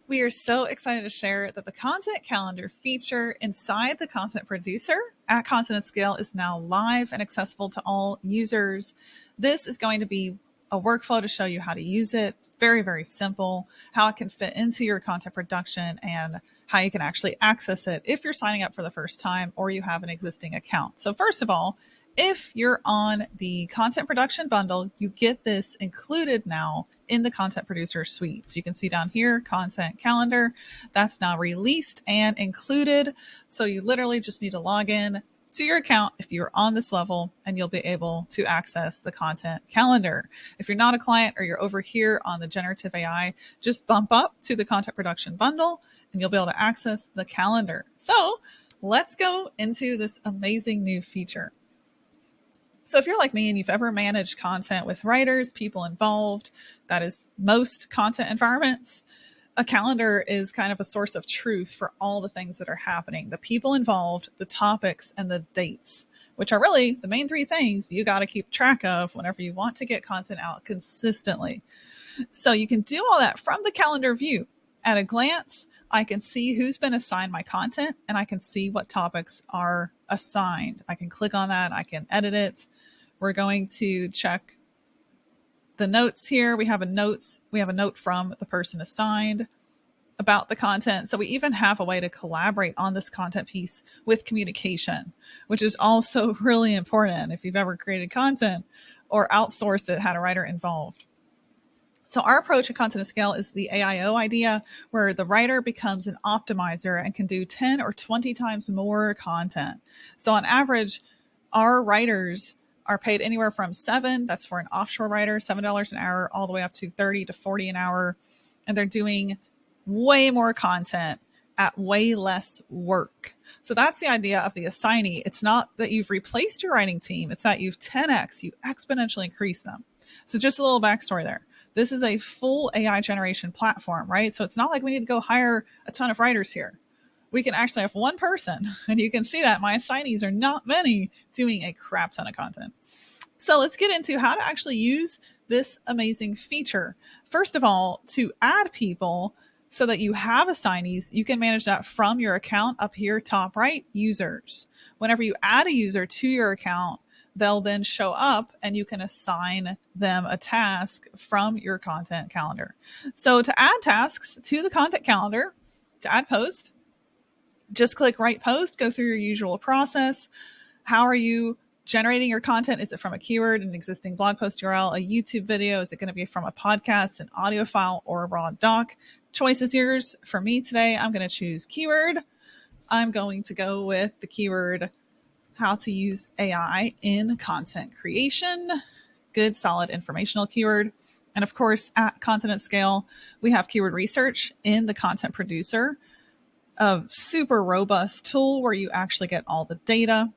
We are so excited to share that the content calendar feature inside the content producer at Content at Scale is now live and accessible to all users. This is going to be a workflow to show you how to use it. Very, very simple, how it can fit into your content production and how you can actually access it if you're signing up for the first time or you have an existing account. So first of all, if you're on the content production bundle, you get this included now in the content producer suite. So you can see down here, content calendar, that's now released and included. So you literally just need to log in to your account if you're on this level and you'll be able to access the content calendar. If you're not a client or you're over here on the generative AI, just bump up to the content production bundle and you'll be able to access the calendar. So let's go into this amazing new feature. So if you're like me and you've ever managed content with writers, people involved, that is most content environments, a calendar is kind of a source of truth for all the things that are happening, the people involved, the topics, and the dates, which are really the main three things you got to keep track of whenever you want to get content out consistently. So you can do all that from the calendar view. At a glance, I can see who's been assigned my content and I can see what topics are assigned. I can click on that. I can edit it. We're going to check the notes here. We have a note from the person assigned about the content. So we even have a way to collaborate on this content piece with communication, which is also really important if you've ever created content or outsourced it, had a writer involved. So our approach at Content at Scale is the AIO idea, where the writer becomes an optimizer and can do 10 or 20 times more content. So on average, our writers are paid anywhere from that's for an offshore writer, $7 an hour, all the way up to 30 to 40 an hour. And they're doing way more content at way less work. So that's the idea of the assignee. It's not that you've replaced your writing team. It's that you've 10x, you exponentially increase them. So just a little backstory there. This is a full AI generation platform, right? So it's not like we need to go hire a ton of writers here. We can actually have one person, and you can see that my assignees are not many, doing a crap ton of content. So let's get into how to actually use this amazing feature. First of all, to add people so that you have assignees, you can manage that from your account up here, top right, users. Whenever you add a user to your account, they'll then show up and you can assign them a task from your content calendar. So to add tasks to the content calendar, to add post, just click write post, go through your usual process. How are you generating your content? Is it from a keyword, an existing blog post URL, a YouTube video? Is it going to be from a podcast, an audio file, or a raw doc? Choice is yours. For me today, I'm going to choose keyword. I'm going to go with the keyword how to use AI in content creation. Good, solid informational keyword. And of course, at Content at Scale, we have keyword research in the content producer, a super robust tool where you actually get all the data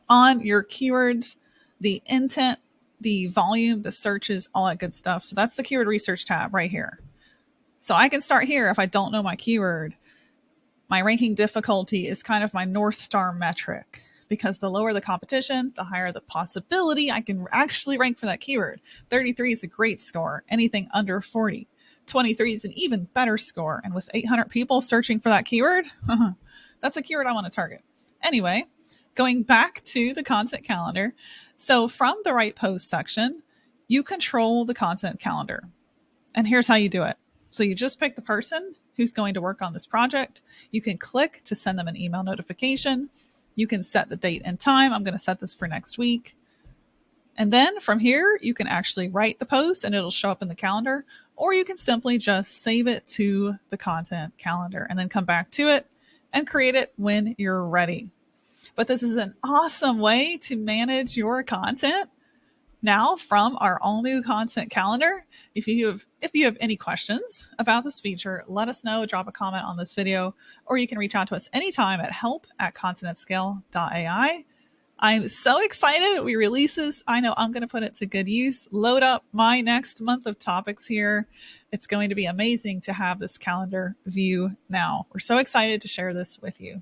on your keywords, the intent, the volume, the searches, all that good stuff. So that's the keyword research tab right here. So I can start here if I don't know my keyword. My ranking difficulty is kind of my North Star metric, because the lower the competition, the higher the possibility I can actually rank for that keyword. 33 is a great score. Anything under 40. 23 is an even better score. And with 800 people searching for that keyword, that's a keyword I want to target. Anyway, going back to the content calendar. So from the write post section, you control the content calendar. And here's how you do it. So you just pick the person who's going to work on this project. You can click to send them an email notification. You can set the date and time. I'm going to set this for next week. And then from here, you can actually write the post and it'll show up in the calendar, or you can simply just save it to the content calendar and then come back to it and create it when you're ready. But this is an awesome way to manage your content now from our all new content calendar. If you have any questions about this feature, let us know, drop a comment on this video, or you can reach out to us anytime at help@contentatscale.ai. I'm so excited we release this. I know I'm going to put it to good use. Load up my next month of topics here. It's going to be amazing to have this calendar view now. We're so excited to share this with you.